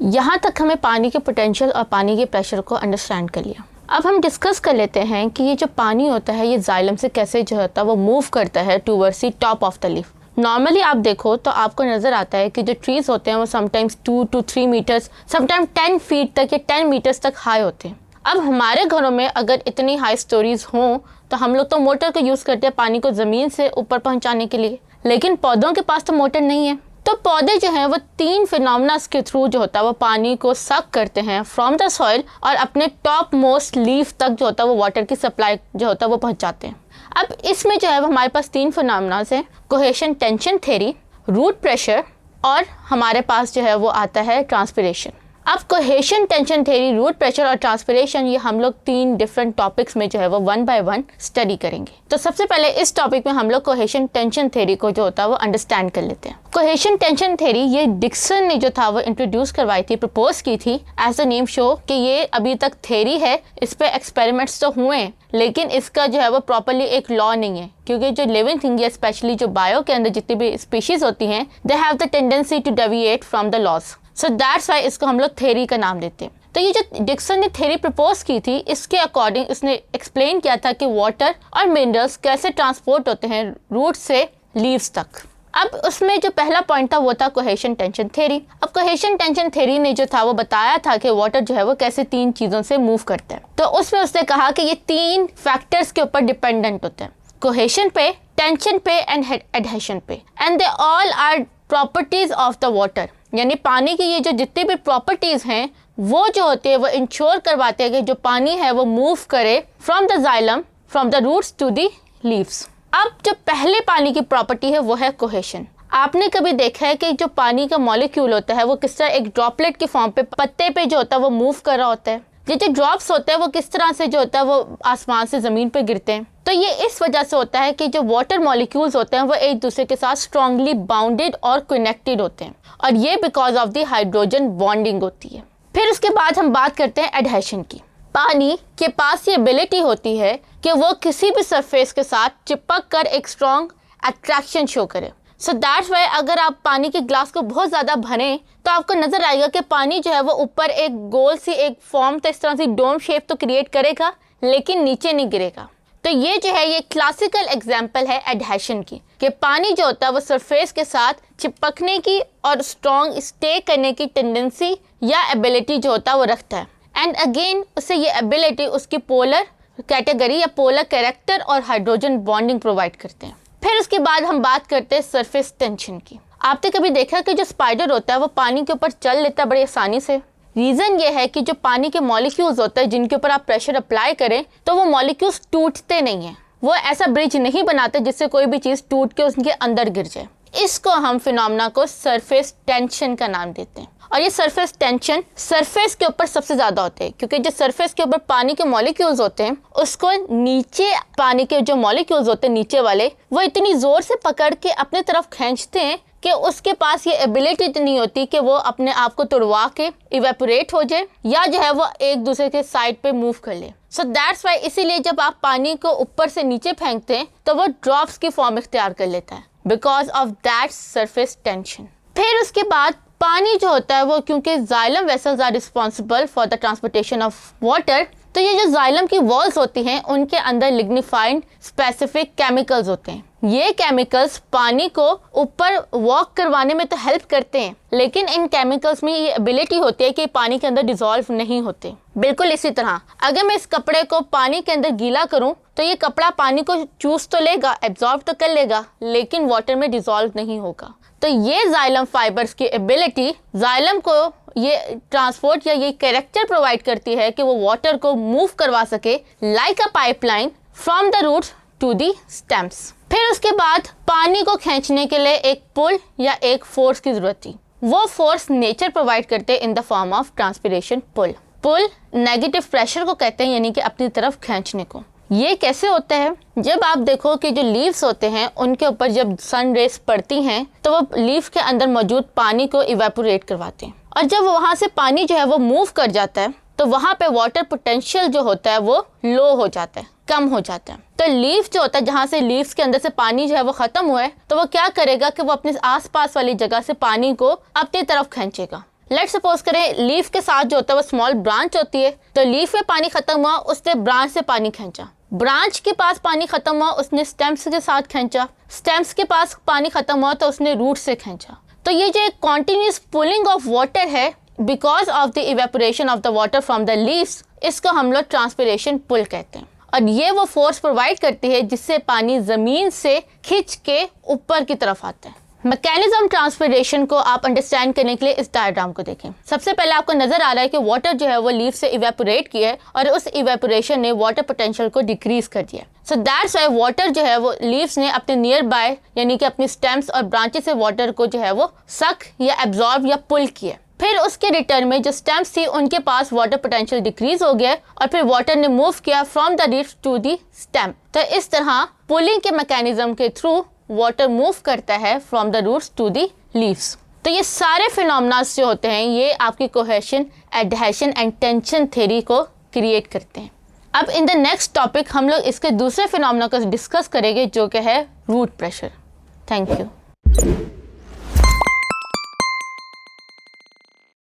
यहाँ तक हमें पानी के पोटेंशियल और पानी के प्रेशर को अंडरस्टैंड कर लिया। अब हम डिस्कस कर लेते हैं कि ये जो पानी होता है ये जाइलम से कैसे जो होता है वो मूव करता है towards the top of the leaf. Normally आप देखो तो आपको नज़र आता है कि जो ट्रीज़ होते हैं वो sometimes 2 to 3 metres, sometime 10 feet तक या 10 मीटर्स तक हाई होते हैं। अब हमारे घरों में अगर इतनी हाई स्टोरीज हों तो हम लोग तो मोटर को यूज़ करते हैं पानी को ज़मीन से ऊपर पहुंचाने के लिए, लेकिन पौधों के पास तो मोटर नहीं है। तो पौधे जो हैं वो 3 फिनोमेनास के थ्रू जो होता है वो पानी को सक करते हैं फ्रॉम द सॉइल और अपने टॉप मोस्ट लीफ तक जो होता है वो वाटर की सप्लाई जो होता है वो पहुंचाते हैं। अब इसमें जो है वो हमारे पास 3 फिनोमेनास हैं, cohesion tension theory, root pressure और हमारे पास जो है वो आता है ट्रांसपिरेशन। अब cohesion tension theory, root pressure और ट्रांसपिरेशन ये हम लोग 3 डिफरेंट टॉपिक्स में जो है वो 1 by 1 स्टडी करेंगे। तो सबसे पहले इस टॉपिक में हम लोग कोहेशन टेंशन थ्योरी को जो होता है वो अंडरस्टैंड कर लेते हैं। कोहेशन टेंशन थ्योरी ये डिक्सन ने जो था वो इंट्रोड्यूस करवाई थी, प्रपोज की थी एज द नेम शो कि ये अभी तक थ्योरी है, इस पे एक्सपेरिमेंट्स तो हुए हैं लेकिन इसका जो है वो प्रॉपरली एक लॉ नहीं है, क्योंकि जो लिविंग थिंग है स्पेशली जो बायो के अंदर जितनी भी स्पीशीज होती हैं they have the tendency to deviate from the laws, so that's why इसको हम लोग थ्योरी का नाम देते हैं। तो ये जो डिक्सन ने थ्योरी प्रपोज की थी इसके अकॉर्डिंग इसने एक्सप्लेन किया था कि वाटर और मिनरल्स कैसे ट्रांसपोर्ट होते हैं रूट से लीव्स तक। अब उसमें जो पहला पॉइंट था वो था कोहेशन टेंशन थ्योरी। अब कोहेशन टेंशन थ्योरी ने जो था वो बताया था कि वाटर जो है वो कैसे 3 चीज़ों से मूव करता है। तो उसमें उसने कहा कि ये 3 फैक्टर्स के ऊपर डिपेंडेंट होते हैं, कोहेशन पे, टेंशन पे एंड एडहेशन पे, and they all are properties of the water. यानी पानी की ये जो जितनी भी प्रॉपर्टीज हैं वो जो होती है वो इंश्योर करवाते हैं कि जो पानी है वो मूव करे from the xylem, from the roots to the leaves. अब जो पहले पानी की प्रॉपर्टी है वो है कोहेशन। आपने कभी देखा है कि जो पानी का मॉलिक्यूल होता है वो किस तरह एक ड्रॉपलेट के फॉर्म पे पत्ते पे जो होता है वो मूव कर रहा होता है, ये जो ड्रॉप्स होते हैं वो किस तरह से जो होता है वो आसमान से ज़मीन पे गिरते हैं। तो ये इस वजह से होता है कि जो वाटर मॉलिक्यूल्स होते हैं वो एक दूसरे के साथ स्ट्रांगली बाउंडेड और कनेक्टेड होते हैं, और ये because of the hydrogen bonding होती है। फिर उसके बाद हम बात करते हैं एडहेशन की। पानी के पास ये एबिलिटी होती है कि वो किसी भी सरफेस के साथ चिपक कर एक स्ट्रॉन्ग अट्रैक्शन शो करे। सो दैट्स वाई अगर आप पानी के ग्लास को बहुत ज़्यादा भरें तो आपको नज़र आएगा कि पानी जो है वो ऊपर एक गोल सी एक फॉर्म तो इस तरह से डोम शेप तो क्रिएट करेगा लेकिन नीचे नहीं गिरेगा। तो ये जो है ये क्लासिकल एग्जाम्पल है एडहेशन की, कि पानी जो होता है वो सरफेस के साथ चिपकने की और स्ट्रॉन्ग स्टे करने की टेंडेंसी या एबिलिटी जो होता है वो रखता है। एंड अगेन उससे ये एबिलिटी उसकी पोलर कैटेगरी या पोलर कैरेक्टर और हाइड्रोजन बॉन्डिंग प्रोवाइड करते हैं। फिर उसके बाद हम बात करते हैं सरफेस टेंशन की। आपने कभी देखा कि जो स्पाइडर होता है वो पानी के ऊपर चल लेता है बड़ी आसानी से? रीज़न ये है कि जो पानी के मॉलिक्यूल्स होते हैं जिनके ऊपर आप प्रेशर अप्लाई करें तो वो मॉलिक्यूल्स टूटते नहीं हैं, वो ऐसा ब्रिज नहीं बनाते जिससे कोई भी चीज़ टूट के उसके अंदर गिर जाए। इसको हम फिनोमेना को सरफेस टेंशन का नाम देते हैं। और ये सरफेस टेंशन सरफेस के ऊपर सबसे ज़्यादा होते हैं, क्योंकि जो सरफेस के ऊपर पानी के मॉलिक्यूल्स होते हैं उसको नीचे पानी के जो मॉलिक्यूल्स होते हैं नीचे वाले वो इतनी ज़ोर से पकड़ के अपने तरफ खींचते हैं कि उसके पास ये एबिलिटी नहीं होती कि वो अपने आप को तुड़वा के इवेपोरेट हो जाए या जो है वो एक दूसरे के साइड पे मूव कर ले। सो दैट्स वाई इसीलिए जब आप पानी को ऊपर से नीचे फेंकते हैं तो वो ड्रॉप्स की फॉर्म इख्तियार कर लेता है because of that surface tension. फिर उसके बाद पानी जो होता है वो क्योंकि xylem vessels are responsible for the transportation of water, तो ये जो जाइलम की वॉल्स होती हैं उनके अंदर लिग्निफाइड स्पेसिफिक केमिकल्स होते हैं। ये केमिकल्स पानी को ऊपर वॉक करवाने में तो हेल्प करते हैं, लेकिन इन केमिकल्स में ये एबिलिटी होती है कि पानी के अंदर डिसॉल्व नहीं होते। बिल्कुल इसी तरह अगर मैं इस कपड़े को पानी के अंदर गीला करूं तो ये कपड़ा पानी को चूस तो लेगा, एब्जॉर्ब तो कर लेगा, लेकिन वाटर में डिसॉल्व नहीं होगा। तो ये जाइलम फाइबर्स की एबिलिटी जाइलम को ये ट्रांसपोर्ट या ये कैरेक्टर प्रोवाइड करती है कि वो वाटर को मूव करवा सके like a pipeline from the roots to the stems. फिर उसके बाद पानी को खींचने के लिए एक पुल या एक फोर्स की जरूरत थी। वो फोर्स नेचर प्रोवाइड करते हैं in the form of transpiration pull. Pull negative pressure को कहते हैं, यानी कि अपनी तरफ खींचने को। ये कैसे होता है? जब आप देखो कि जो लीव्स होते हैं उनके ऊपर जब सन रेस पड़ती हैं तो वो लीफ के अंदर मौजूद पानी को इवेपोरेट करवाते हैं, और जब वहाँ से पानी जो है वो मूव कर जाता है तो वहाँ पे वाटर पोटेंशियल जो होता है वो लो हो जाता है। कम हो जाता है। तो लीफ जो होता है, जहाँ से लीव्स के अंदर से पानी जो है वो खत्म हुआ है, तो वो क्या करेगा कि वो अपने आसपास वाली जगह से पानी को अपनी तरफ खींचेगा। लेट सपोज करें लीफ के साथ जो होता है वो स्मॉल ब्रांच होती है, तो लीफ में पानी खत्म हुआ, उसने ब्रांच से पानी खींचा। ब्रांच के पास पानी खत्म हुआ, उसने स्टेम्स के साथ खींचा। स्टेम्स के पास पानी खत्म हुआ तो उसने रूट से खींचा। तो ये जो एक कॉन्टिन्यूस पुलिंग ऑफ वाटर है because of the evaporation of the water from the leaves, इसको हम लोग ट्रांसपिरेशन पुल कहते हैं। और ये वो फोर्स प्रोवाइड करती है जिससे पानी जमीन से खिंच के ऊपर की तरफ आता है। मैकेनिज्म ट्रांसपिरेशन को आप अंडरस्टैंड करने के लिए इस डायग्राम को देखें। सबसे पहले आपको नजर आ रहा है कि वाटर जो है वो लीफ से इवेपोरेट किया है और उस इवेपोरेशन ने वाटर पोटेंशियल को डिक्रीज कर दिया। सो दैट्स व्हाई वाटर जो है वो लीव्स ने अपने नियर बाय यानी कि अपनी स्टेम्स और ब्रांचेस से वाटर को जो है वो सक या एब्जॉर्ब या पुल किया। फिर उसके रिटर्न में जो स्टेम्स थी उनके पास वाटर पोटेंशियल डिक्रीज हो गया और फिर वाटर ने मूव किया from the leaf to the stem. तो इस तरह पुलिंग के मैकेनिज्म के थ्रू वाटर मूव करता है from the roots to the leaves. तो ये सारे फिनोमेनास जो होते हैं ये आपकी cohesion, adhesion and tension theory को क्रिएट करते हैं। अब इन द नेक्स्ट टॉपिक हम लोग इसके दूसरे फिनोमेना को डिस्कस करेंगे जो कि है रूट प्रेशर। Thank you.